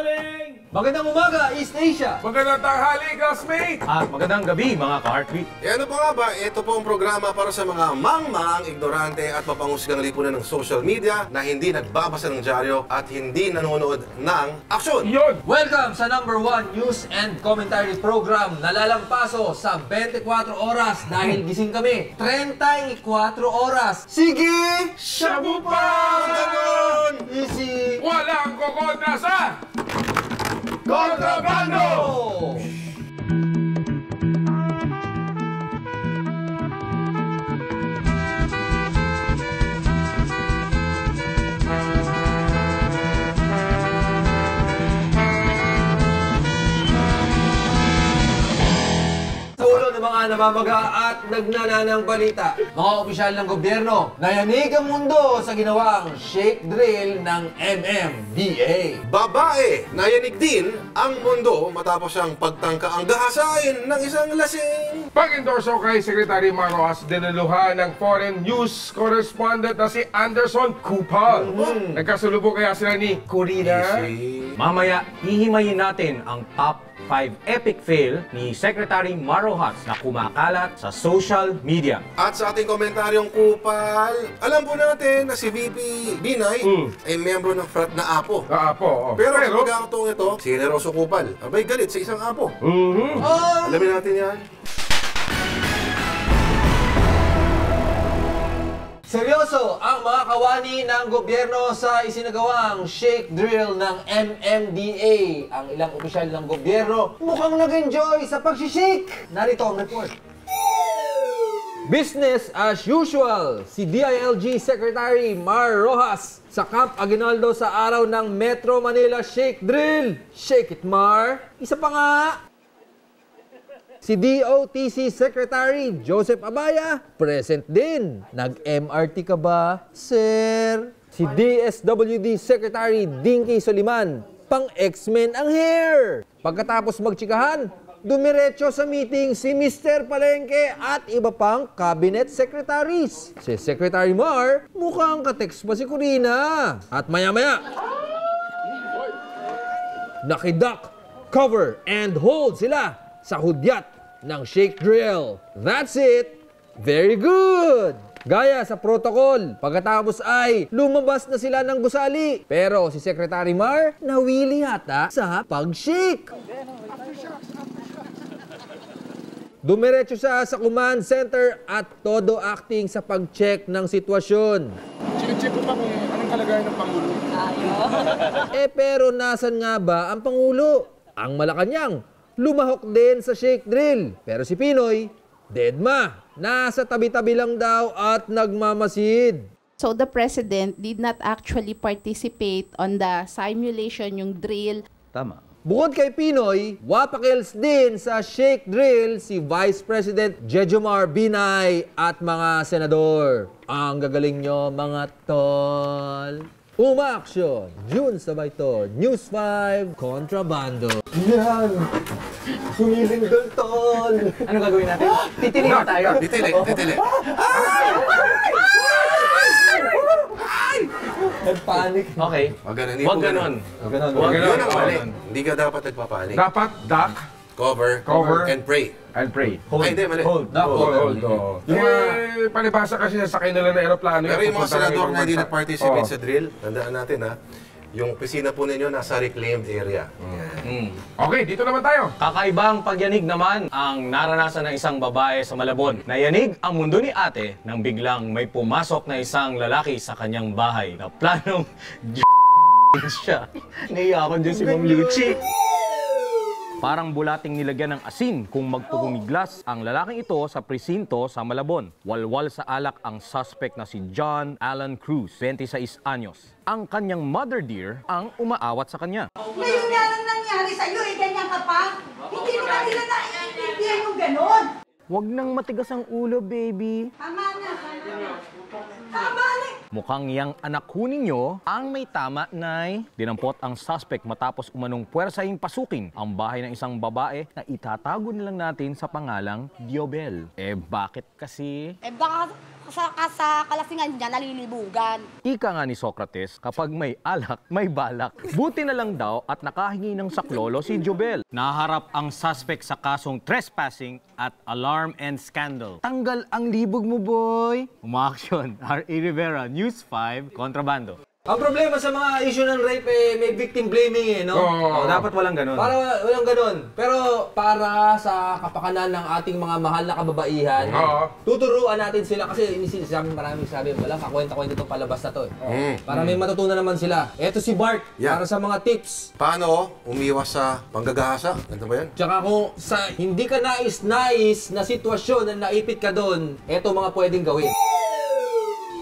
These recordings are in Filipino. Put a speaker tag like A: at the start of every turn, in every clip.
A: morning!
B: Magandang umaga, East Asia!
A: Magandang tanghali, classmate!
B: At magandang gabi, mga ka-heartbeat!
C: Ano pa nga ba? Ito po ang programa para sa mga mangmang, ignorante at mapangusgang lipunan ng social media na hindi nagbabasa ng dyaryo at hindi nanonood ng aksyon!
A: Yun!
B: Welcome sa #1 news and commentary program na lalampaso sa 24 oras dahil gising kami 34 oras. Sige!
A: Shabu pa!
C: Ganon!
B: Easy!
A: Walang kukontra sa...
B: Kontrabando! Sa ulo ng mga namamaga at nagnananang balita, mga opisyal ng gobyerno, nayanig ang mundo sa ginawang shake drill ng MMDA.
C: Babae, nayanig din ang mundo matapos siyang pagtangka ang gahasain ng isang lasing.
A: Pag-endorso kay Secretary Maroas, dinaluhan ng foreign news correspondent na si Anderson Kupal. Nagkasalubong kaya sila ni Corina.
D: Mamaya, hihimayin natin ang top 5 epic fail ni Secretary Marojas na kumakalat sa social media.
C: At sa ating komentaryong kupal, alam po natin na si VP Binay ay membro ng frat na Apo.
A: Apo.
C: Pero sa pagkakataong ito, si Generoso Kupal, abay galit sa isang Apo. Alamin natin yan.
B: Seryoso ang mga kawani ng gobyerno sa isinagawang shake drill ng MMDA. Ang ilang opisyal ng gobyerno mukhang nag-enjoy sa pag-shake. Narito ang report. Business as usual, si DILG Secretary Mar Rojas sa Camp Aguinaldo sa araw ng Metro Manila Shake Drill. Shake it, Mar! Isa pa nga! Si DOTC Secretary Joseph Abaya, present din. Nag-MRT ka ba, sir? Si DSWD Secretary Dinky Soliman, pang X-Men ang hair. Pagkatapos magtsikahan, dumiretso sa meeting si Mr. Palengke at iba pang cabinet secretaries. Si Secretary Mar, mukhang ka-text pa si Corina. At maya-maya, nakiduck, cover, and hold sila sa hudyat ng shake drill. That's it! Very good! Gaya sa protocol, pagkatapos ay lumabas na sila ng gusali. Pero si Secretary Mar nawili yata sa pag-shake. Dumiretso siya sa command center at todo acting sa pag-check ng sitwasyon.
A: Check ko pa kung anong kalagayan ng Pangulo.
B: Pero nasan nga ba ang Pangulo? Ang Malacanang lumahok din sa shake drill. Pero si Pinoy, deadma. Nasa tabi-tabi lang daw at nagmamasid.
E: So the President did not actually participate on the simulation, yung drill.
D: Tama.
B: Bukod kay Pinoy, wapakils din sa shake drill si Vice President Jejomar Binay at mga senador. Ang gagaling nyo, mga tol. Uma-aksyon, June Sabaytor, News 5, Kontrabando. Yan! Sumilingdol, tol!
D: Ano gagawin natin? Titiling na tayo?
C: Titili.
B: Nagpanik.
D: Okay.
C: Wag ganun.
D: Huwag ganon.
A: Huwag
C: Yun ang mali.
A: ganon.
C: Hindi ka dapat nagpapanik.
A: Dapat duck
C: Cover, and pray.
A: and pray.
C: Ay, hindi, mali.
B: Hold.
A: Hold. Palibasa kasi sakay nila ng aeroplano.
C: Pero yung mga
A: pupunta ng
C: senador
A: ibang
C: na hindi
A: bansa.
C: nag-participate
A: Oo.
C: sa drill, tandaan natin ha, yung opisina po ninyo nasa reclaimed area.
A: Okay, dito naman tayo.
D: Kakaibang pagyanig naman ang naranasan ng isang babae sa Malabon. Nayanig ang mundo ni ate nang biglang may pumasok na isang lalaki sa kanyang bahay na planong siya. Naiya ako dyan si Ma'am Luchi. Parang bulating nilagyan ng asin kung magpupumiglas ang lalaking ito sa presinto sa Malabon. Walwal sa alak ang suspect na si John Alan Cruz, 26 anyos. Ang kanyang mother dear ang umaawat sa kanya.
F: Ngayon nga lang nangyari sa'yo, ganyan ka pa. Hindi mo na nila naiintindihan yung ganon.
D: Huwag nang matigas ang ulo, baby.
F: Tama na. Tama na.
D: Mukhang yang anak ho ninyo ang may tama, nay. Dinampot ang suspect matapos umanong puwersahing pasukin ang bahay ng isang babae na itatago nilang natin sa pangalang Diobel. Bakit kasi?
F: Baka
G: sa kalasingan niya, nalilibugan.
D: Ika nga ni Socrates, kapag may alak, may balak. Buti na lang daw at nakahingi ng saklolo si Jobel. Naharap ang suspect sa kasong trespassing at alarm and scandal. Tanggal ang libog mo, boy! Umaaksyon, R.A. Rivera, News 5, Kontrabando.
B: Ang problema sa mga issue ng rape, may victim blaming no?
A: Oo.
D: Dapat walang ganun.
B: Para walang ganun. Pero para sa kapakanan ng ating mga mahal na kababaihan,
A: Oo.
B: tuturuan natin sila kasi maraming sabi, wala kakwenta-kwenta itong palabas na to. Para may matutunan naman sila. Eto si Bart,
C: Yeah.
B: para sa mga tips.
C: Paano umiwas sa panggagahasa? Ganito ba yan?
B: Tsaka kung sa hindi ka nais-nais na sitwasyon na naipit ka doon, eto mga pwedeng gawin.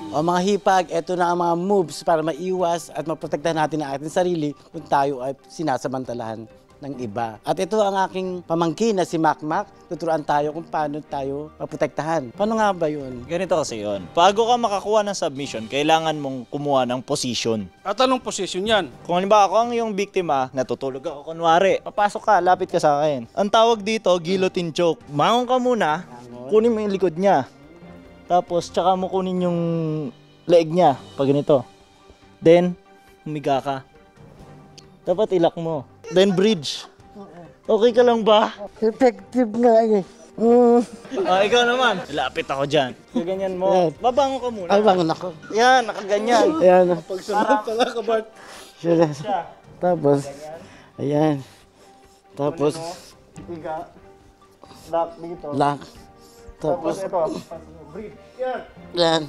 H: O mga hipag, ito na ang mga moves para maiwas at maprotektahan natin ang ating sarili kung tayo ay sinasamantalahan ng iba. At ito ang aking pamangkin na si Makmak. Tuturuan tayo kung paano tayo maprotektahan. Paano nga ba yun?
I: Ganito kasi yun. Bago ka makakuha ng submission, kailangan mong kumuha ng position.
J: At anong position yan?
I: Kung halimbawa ako ang yung biktima, natutulog ako, kunwari, papasok ka, lapit ka sa akin. Ang tawag dito, guillotine choke. Mangon ka muna, kunin mo yung likod niya. Tapos, tsaka mo kunin yung leeg niya, pag ganito. Then, humiga ka. Dapat ilak mo. Then, bridge. Okay ka lang ba?
H: Effective nga eh.
I: Ikaw naman. Lapit ako dyan. Ganyan mo. Babango ka muna.
H: Ay, bangon ako.
I: Yan, nakaganyan.
H: Ayan.
J: Pagsunod pala ka, Bart.
H: Sure. Tapos, ayan. Tapos,
I: Higa. Lock dito.
H: lock.
I: Tapos
H: Tapos,
I: ito. Breathe. Yan.
H: yan.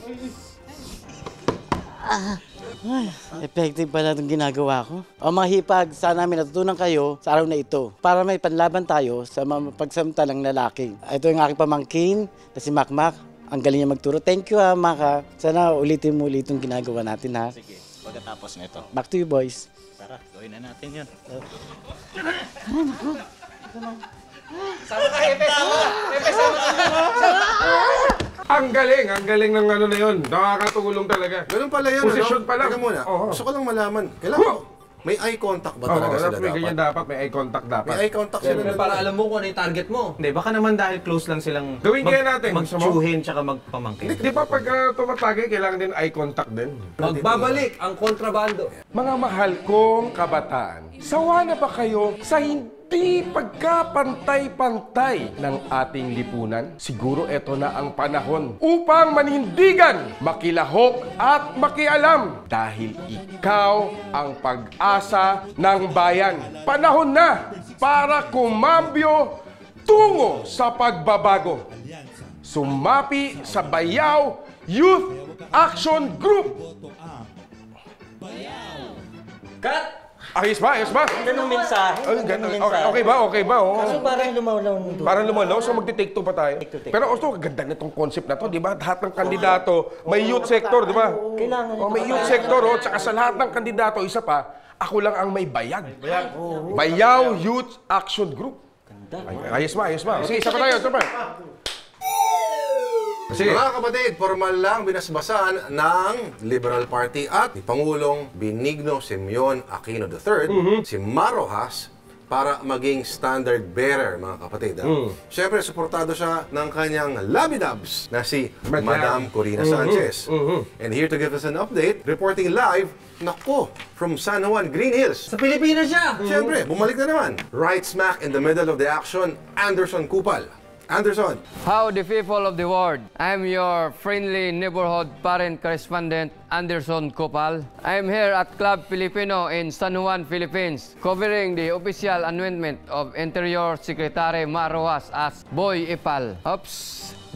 H: Ay, effective pala itong ginagawa ko. O mga hipag, sana may natutunan kayo sa araw na ito para may panlaban tayo sa mga pagsamtalang lalaki. Ito yung aking pamangkin na si Makmak. Ang galing niya magturo. Thank you ha, Maka. Sana ulitin mo ulit itong ginagawa natin ha.
I: Sige, pagkatapos nito.
H: Back to you boys.
I: Tara, gawin na natin yun.
A: Ang galing ng ano na yun. Nakakatulong talaga.
C: Ganun pala yan.
A: Posisyon pa lang.
C: Teka muna.
A: Oo.
C: Gusto ko lang malaman. Kailangan may eye contact ba talaga sila
A: may ganyan
C: dapat?
A: dapat. May eye contact dapat.
C: May eye contact sila.
B: Siyempre, para alam mo kung ano yung target mo.
D: Hindi, baka naman dahil close lang silang
A: Gawin kaya natin. Gusto mo?
D: magtsuhin tsaka magpamangkin.
A: Di ba pag tumatagay, kailangan din eye contact din?
B: Magbabalik ang kontrabando.
A: Mga mahal kong kabataan, sawa na ba kayo sa hindi pagkapantay-pantay ng ating lipunan? Siguro ito na ang panahon upang manindigan, makilahok at makialam dahil ikaw ang pag-asa ng bayan. Panahon na para kumambyo tungo sa pagbabago. Sumapi sa Bayaw Youth Action Group.
B: Cut!
A: Ayos ba? Ayos ba?
I: Ganung mensahe.
A: Okay ba? Okay ba? Oh.
I: Kaso parang lumalaw nito.
A: Parang lumalaw, so magti-take two pa tayo. Pero also, ganda nitong concept na to, di ba? Lahat ng kandidato, may youth sector, di ba?
I: Kailangan
A: Oh, may youth sector, oh, tsaka sa lahat ng kandidato, isa pa, ako lang ang may bayag. Bayaw Youth Action Group. Ayos ba? Ayos ba? Sige, isa pa tayo, isa pa. Sige.
C: Mga kapatid, formal lang binasbasan ng Liberal Party at ni Pangulong Benigno Simeon Aquino III, si Mar Rojas, para maging standard bearer, mga kapatid. Siyempre, suportado siya ng kanyang labidabs na si Madam Corina Sanchez. And here to give us an update, reporting live, nako, from San Juan, Green Hills.
B: Sa Pilipinas siya!
C: Siyempre, bumalik na naman. Right smack in the middle of the action, Anderson Kupal. Anderson.
K: Howdy people of the world. I'm your friendly neighborhood parent correspondent Anderson Kopal. I'm here at Club Filipino in San Juan, Philippines, covering the official anointment of Interior Secretary Mar Rojas as Boy Ipal. Oops,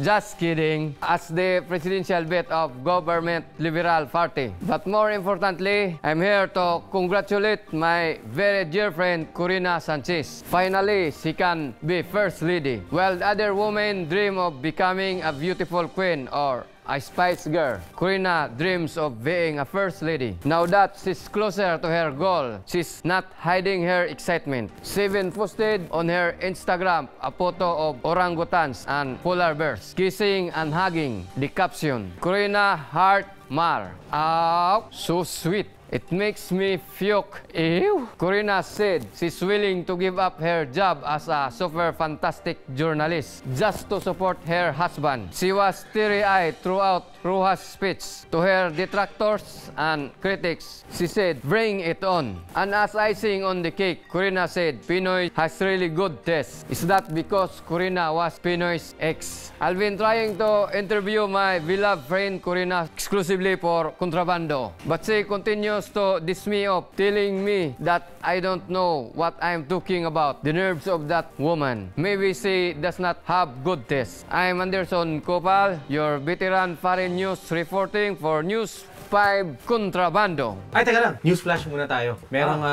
K: just kidding. As the presidential bet of Government Liberal Party. But more importantly, I'm here to congratulate my very dear friend Corina Sanchez. Finally, she can be First Lady. While other women dream of becoming a beautiful queen or a Spice Girl, Corina dreams of being a First Lady. Now that she's closer to her goal, she's not hiding her excitement. She even posted on her Instagram a photo of orangutans and polar bears kissing and hugging. The caption, Corina Heart Mar. Oh, so sweet. It makes me puke. Ew. Corina said she's willing to give up her job as a super fantastic journalist just to support her husband. She was teary-eyed throughout Rojas' speech. To her detractors and critics, she said, "Bring it on." And as icing on the cake, Corina said, "Pinoy has really good taste." Is that because Corina was Pinoy's ex? I've been trying to interview my beloved friend Corina exclusively for Contrabando, but she continues to diss me off, telling me that I don't know what I'm talking about. The nerves of that woman. Maybe she does not have good taste. I'm Anderson Copal, your veteran foreign news reporting for News 5 Contrabando.
D: Ay, teka lang. News flash muna tayo. Merong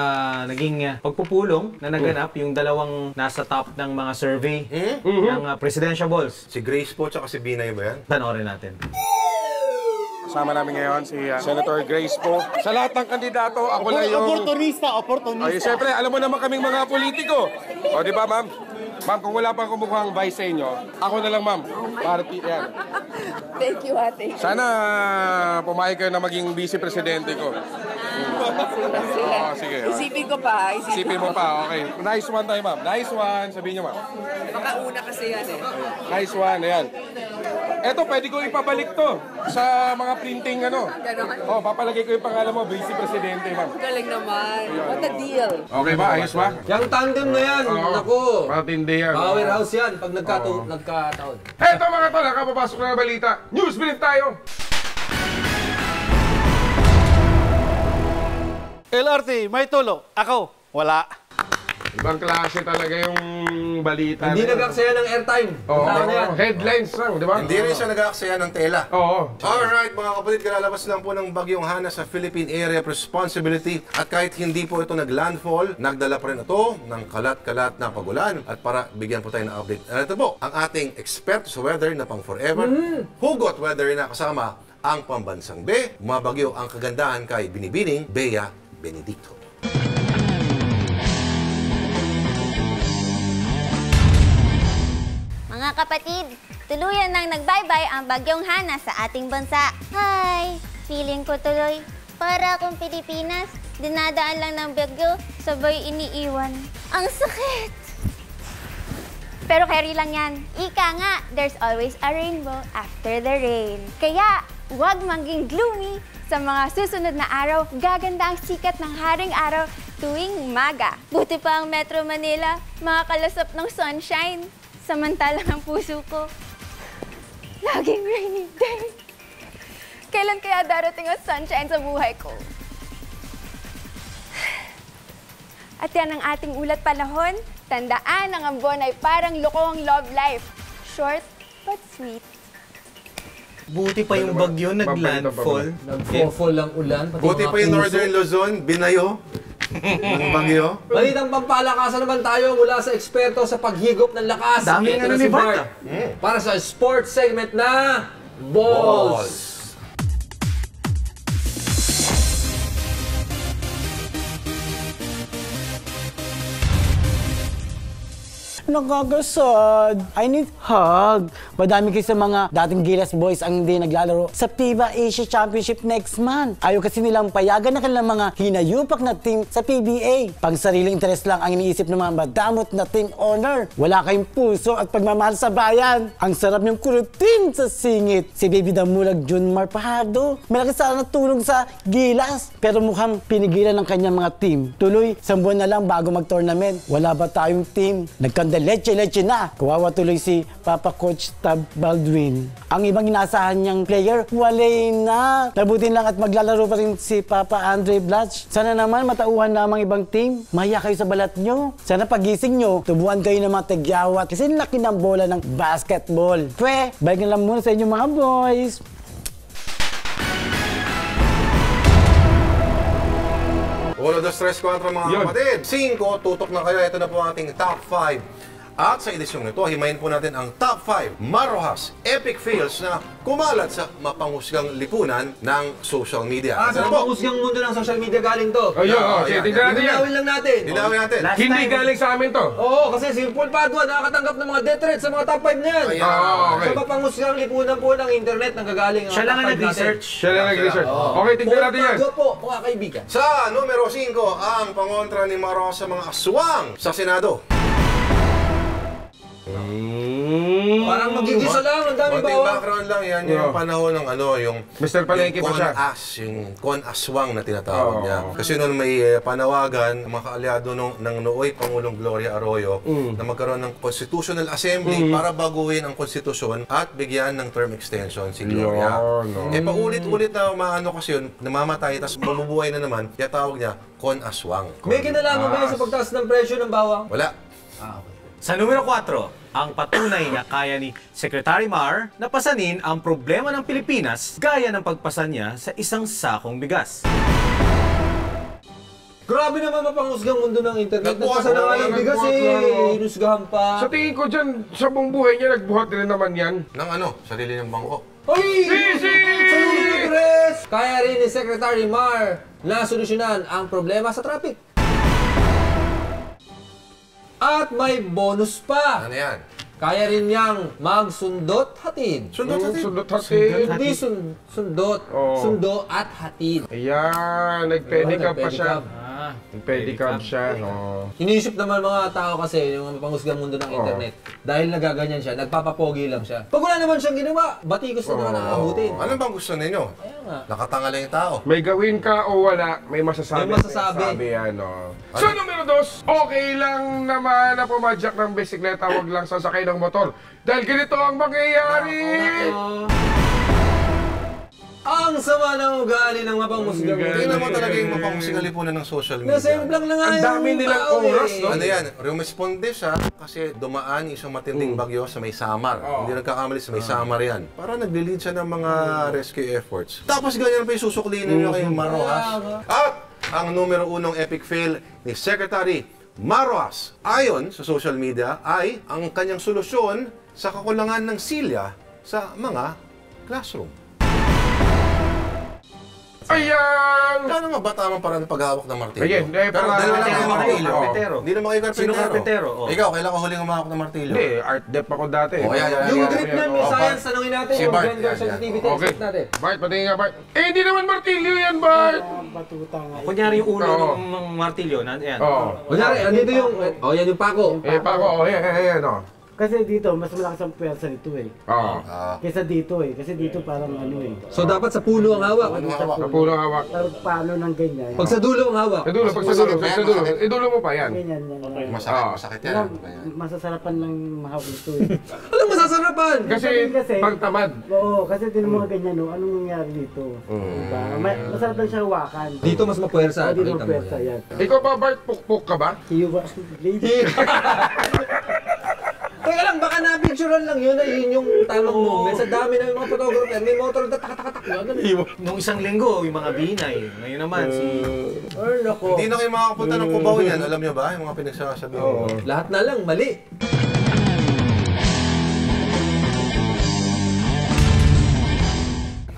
D: naging pagpupulong na naganap yung dalawang nasa top ng mga survey ng presidential balls.
C: Si Grace po tsaka si Binay ba yan?
D: Panoorin natin.
A: Kasama namin ngayon si Senator Grace po. Sa lahat ng kandidato, ako na yung...
H: Opportunista.
A: Ay, siyempre, alam mo naman kaming mga politiko. O, di ba, ma'am? Ma'am, kung wala pang kumukhang vice sa inyo, ako na lang, ma'am. Party, yan.
F: Thank you, ate.
A: Sana pumayag kayo na maging vice-presidente ko. Sige.
F: Isipin ko pa.
A: Isipin mo pa, okay. Nice one tayo, ma'am. Nice one. Sabihin nyo, ma'am.
F: Makauna kasi yan eh.
A: Nice one, ayan. Eto, pwede ko ipabalik to sa mga printing, ano. Oh, papalagay ko yung pangalan mo, vice-presidente, ma'am.
F: Galing naman. What a deal.
A: Okay ba? Ayos ba?
B: Yung tandem na yan, naku.
A: Matindi yan.
B: Powerhouse yan pag nagkataon.
A: Eto mga tol, nakapapasok na balita. News brief tayo.
J: LRT, may tulo. Ako, wala.
A: Ibang klase talaga yung balita.
B: Hindi nag-aksaya ng airtime.
A: Headlines lang, di ba?
C: Hindi rin siya nag-aaksaya ng tela.
A: Oo.
C: Alright mga kapatid, kalalabas lang po ng bagyong Hana sa Philippine Area of Responsibility at kahit hindi po ito nag-landfall, nagdala pa rin ito ng kalat-kalat na pagulan at para bigyan po tayo ng update. Ito po, ang ating expert sa weather na pang forever, hugot weather na kasama ang pambansang B, mabagyo ang kagandahan kay Binibining Bea Benedicto.
L: Mga kapatid, tuluyan nang nagbaybay ang bagyong Hana sa ating bansa. Hi! Feeling ko tuloy, para akong Pilipinas, dinadaan lang ng bagyo, sabay iniiwan. Ang sakit! Pero carry lang yan. Ika nga, there's always a rainbow after the rain. Kaya, huwag maging gloomy. Sa mga susunod na araw, gaganda ang sikat ng haring araw tuwing umaga. Buti pa ang Metro Manila, makakalasap ng sunshine. Samantalang ang puso ko, laging rainy day. Kailan kaya darating ang sunshine sa buhay ko? At yan ang ating ulat panahon. Tandaan, ang ambon ay parang lokong love life. Short but sweet.
D: Buti pa yung bagyo nag-landfall.
B: Nag-fall ang ulan.
C: Buti pa yung Northern Luzon, binayo. Ang bagyo.
B: Balitang pampalakasan naman tayo mula sa eksperto sa paghigop ng lakas.
D: Daming
B: Ito na si Bart. Para sa sports segment na Balls.
H: Nagagasad. I need hug. Madami kayo sa mga dating Gilas boys ang hindi naglalaro sa FIBA Asia Championship next month. Ayaw kasi nilang payagan na kanilang mga hinayupak na team sa PBA. Pang sariling interes lang ang iniisip ng mga madamot na team owner. Wala kayong puso at pagmamahal sa bayan. Ang sarap niyong kurutin sa singit. Si Baby Damulag Junmar Pajardo. Malaki sana natulong sa Gilas. Pero mukhang pinigilan ng kanyang mga team. Tuloy, 1 buwan na lang bago mag-tournament. Wala ba tayong team? Leche na. Kawawa tuloy si Papa Coach Tab Baldwin. Ang ibang inaasahan niyang player, walay na. Nabutin lang at maglalaro pa rin si Papa Andre Blatch. Sana naman matauhan lamang ibang team. Mahiya kayo sa balat nyo. Sana pagising nyo, tubuan kayo ng mga tagyawat. Kasi laki ng bola ng basketball. Balik na lang muna sa inyo mga boys.
C: Uno, dos, tres, 4 mga kapatid. 5, tutok na kayo. Ito na po ang ating top 5. At sa edisyong nito, himayin po natin ang top 5 Marojas epic fails na kumalat sa mapanghusgang lipunan ng social media.
B: Sa mapanghusgang mundo ng social media galing to.
A: Tingnan natin yan.
B: Linawin lang natin.
C: Linawin natin.
A: Hindi galing sa amin to.
B: Oo, kasi si Paul Padua nakakatanggap ng mga death threats sa mga top 5 na yan. Sa mapanghusgang lipunan po ng internet nang gagaling ang
D: siya lang ang nag-research.
A: Siya lang nag-research. Okay, tingnan natin yan.
B: Paul Padua po, mga kaibigan.
C: Sa numero 5, ang pangontra ni Marojas sa mga aswang sa Senado.
B: Parang magigisa lang, ang dami
C: Konting
B: bawang.
C: background lang yan, yung panahon ng yung
A: Mr. Palengke pa siya.
C: yung Con Aswang na tinatawag niya. Kasi noon may panawagan ng mga kaalyado ng nooy Pangulong Gloria Arroyo na magkaroon ng Constitutional Assembly para baguhin ang konstitusyon at bigyan ng term extension si Gloria. Paulit-ulit na umaano kasi yun, namamatay, tapos mabubuhay na naman, kaya tawag niya Con Aswang.
B: May kinalaman ba yun sa pagtaas ng presyo ng bawang?
C: Wala.
D: Sa numero 4, ang patunay na kaya ni Secretary Mar na pasanin ang problema ng Pilipinas gaya ng pagpasan niya sa isang sakong bigas.
B: Grabe naman mapanghusgang mundo ng internet.
C: Nagbuhat
B: Nagpasa na nga ng bigas
A: nagbuhat.
B: hinusgahan pa.
A: Sa tingin ko dyan, sa buong buhay niya, nagbuhat rin naman yan.
C: Ng sarili ng bangko.
B: Hoy!
A: Sisi!
B: Kaya rin ni Secretary Mar na solusyonan ang problema sa traffic. At may bonus pa.
C: Ano yan?
B: Kaya rin niyang magsundot hatid.
C: Sundot hatid.
A: Sundot hatid.
B: Hindi sundot. Sundo at hatid.
A: Ayan, nag-pedicab pa siya.
B: Pedicab.
A: Nag-pedicab siya.
B: Iniisip naman mga tao kasi, yung mapanghusgang mundo ng internet, dahil nagaganyan siya, nagpapapogi lang siya. Pag wala naman siyang ginawa, batikos na naman naabutin.
C: Ano bang gusto ninyo? Nakatanga lang yung tao.
A: May gawin ka o wala, may masasabi.
B: May masasabi.
A: Yan, So, numero 2, okay lang naman na pumadyak ng bisikleta, wag lang sasakay ng motor. Dahil ganito ang mangyayari.
B: Ang sama ng ugali ng mapanghusgang mundo.
C: Tingnan mo talaga yung mapanghusingali po ng social media.
B: Nasemblang na nga
A: Ang
B: yung
A: dami nilang
B: tao
A: oras, no?
C: Ano yan? Rumisponde siya kasi dumaan isang matinding bagyo sa may Samar. Hindi nagkakamali sa may Samar yan. Para nagli-lead siya ng mga rescue efforts. Tapos ganyan pa yung susuklinin niyo kay Marojas. At ang numero 1 epic fail ni Secretary Marojas, ayon sa social media, ay ang kanyang solusyon sa kakulangan ng silya sa mga classroom.
A: Ayan!
C: Kano nga ba tamang parang paghawak ng martilyo?
A: Ayan,
C: Pero dahil wala kang martilyo.
D: Karpentero.
C: Hindi naman kayo karpentero.
D: Sino karpentero?
C: Ikaw, kailan ka huling umahawak ng martilyo?
A: Hindi, art dep ako dati.
B: Yung grip niyan, may science, tanongin natin
C: Si
B: yung
C: Bart,
B: gender
C: yan.
B: sensitivity
A: Okay.
B: test natin.
A: Bart, patingin nga, Bart. Hindi naman martilyo yan, Bart!
D: Kunyari yung ulo ng martilyo, yan.
B: Kunyari, andito yung, yan yung pako.
A: Pa ako, ayan,
H: Kasi dito, mas malakas ang pwersa nito eh. Kesa dito eh. Kasi dito parang ano eh.
B: So dapat sa puno ang hawak.
A: Sa puno hawak.
H: Pero paano ng ganyan?
B: Pag sa dulo ang hawak.
A: Sa dulo, pag sa dulo. Idulo mo pa yan.
H: Ganyan.
C: Masakit yan.
H: Masasarapan ng mahawak ito eh.
B: Anong masasarapan?
A: Kasi pagtamad.
H: Oo, kasi din mga ganyan no, anong nangyari dito? Diba? Masarap lang siya hawakan.
B: Dito mas mapwersa.
H: Dito mapwersa yan.
A: Ikaw ba, Bart, pukpuk ka ba?
H: Hiwa.
B: Teka lang, baka na-picturean lang yun na yun yung tamang moment. Sa dami ng mga photographer, may motor na tak-tak-tak.
D: Nung isang linggo, yung mga binay. Ngayon naman,
C: Hindi na kayo makakapunta ng Cubao yan. Alam niyo ba? Yung mga pinagsasabi.
B: Lahat na lang, mali.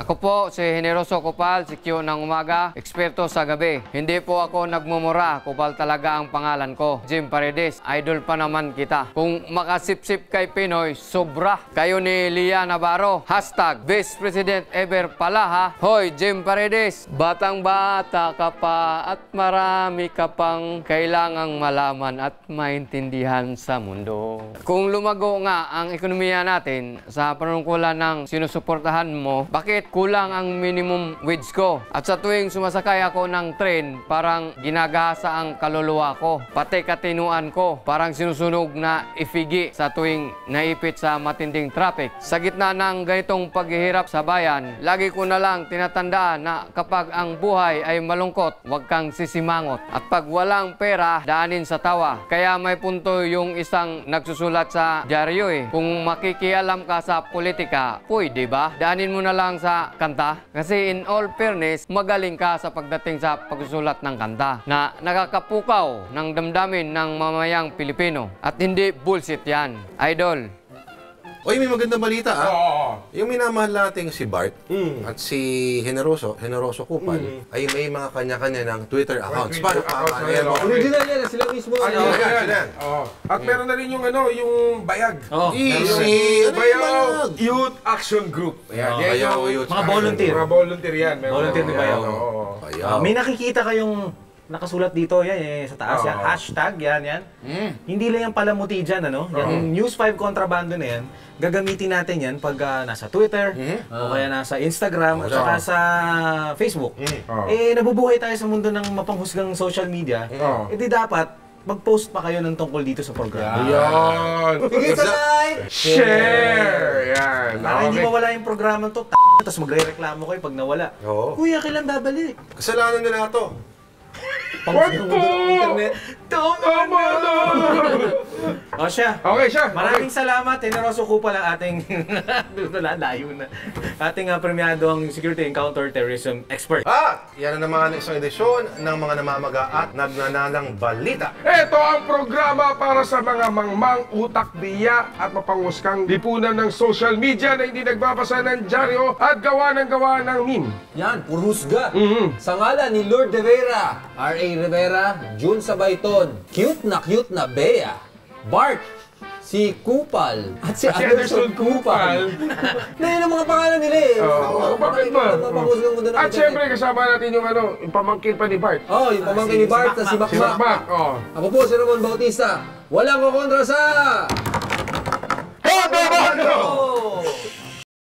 K: Ako po si Generoso Kupal, si Q ng umaga, eksperto sa gabi. Hindi po ako nagmumura, Kupal talaga ang pangalan ko. Jim Paredes, idol pa naman kita. Kung makasipsip kay Pinoy, sobra. Kayo ni Lia Navarro, hashtag Vice President ever pala ha. Hoy, Jim Paredes, batang bata ka pa at marami ka pang kailangang malaman at maintindihan sa mundo. Kung lumago nga ang ekonomiya natin sa panungkulan ng sinusuportahan mo, bakit kulang ang minimum wage ko? At sa tuwing sumasakay ako ng train, parang ginagasa ang kaluluwa ko. Pati katinuan ko, parang sinusunog na ifigi sa tuwing naipit sa matinding traffic. Sa gitna ng ganitong paghihirap sa bayan, lagi ko na lang tinatandaan na kapag ang buhay ay malungkot, huwag kang sisimangot. At pag walang pera, daanin sa tawa. Kaya may punto yung isang nagsusulat sa dyaryo eh. Kung makikialam ka sa politika, pwede ba? Daanin mo na lang sa kanta. Kasi in all fairness, magaling ka sa pagdating sa pagsusulat ng kanta na nakakapukaw ng damdamin ng mamayang Pilipino. At hindi bullshit yan. Idol.
C: Oy, may magandang balita Yung minamahal nating si Bart at si Generoso Kupal, ay may mga kanya-kanya ng Twitter accounts.
B: Original yan, sila mismo.
A: At meron na rin yung yung bayag.
C: Easy!
A: Bayag Youth Action Group.
D: Mga volunteer.
A: Mga volunteer yan.
D: Volunteer ni Bayaw.
C: Bayaw.
D: May nakikita kayong nakasulat dito yan sa taas yan. Hashtag yan. Hindi lang yan palamuti dyan, ano? Yung News 5 kontrabando na yan, gagamitin natin yan pag nasa Twitter, o kaya nasa Instagram, at saka sa Facebook. Nabubuhay tayo sa mundo ng mapanghusgang social media, di dapat mag-post pa kayo ng tungkol dito sa programa.
A: Yan!
B: Higit sa like!
A: Share! Yan!
D: Para hindi mawala yung programa to, tapos magre-reklamo kayo pag nawala. Kuya, kailan babalik?
C: Kasalanan nila ito.
A: Wag po! Tama na!
D: O siya.
A: Okay siya.
D: Maraming salamat. Generoso Kupal ang ating layo na. Ating premiadong security and counter-terrorism expert.
C: At yan na naman isang edisyon ng mga namamaga at nagnanalang balita.
A: Ito ang programa para sa mga mangmang, utak, biya at mapanghusgang lipunan ng social media na hindi nagbabasa ng dyaryo at gawa ng meme.
B: Yan, puro husga. Sa ngalan ni Lord de Vera, R.A. Rivera, June Sabayton, cute na Bea, Bart, si Kupal, at si Anderson Kupal. Na yun ang mga pangalan nila eh.
A: Bakit ba? At syempre kasama natin yung yung pamangkin pa ni Bart.
B: Yung pamangkin ni Bart na si Makmak.
A: Si Makmak.
B: Ako po si Ramon Bautista. Walang kukontra sa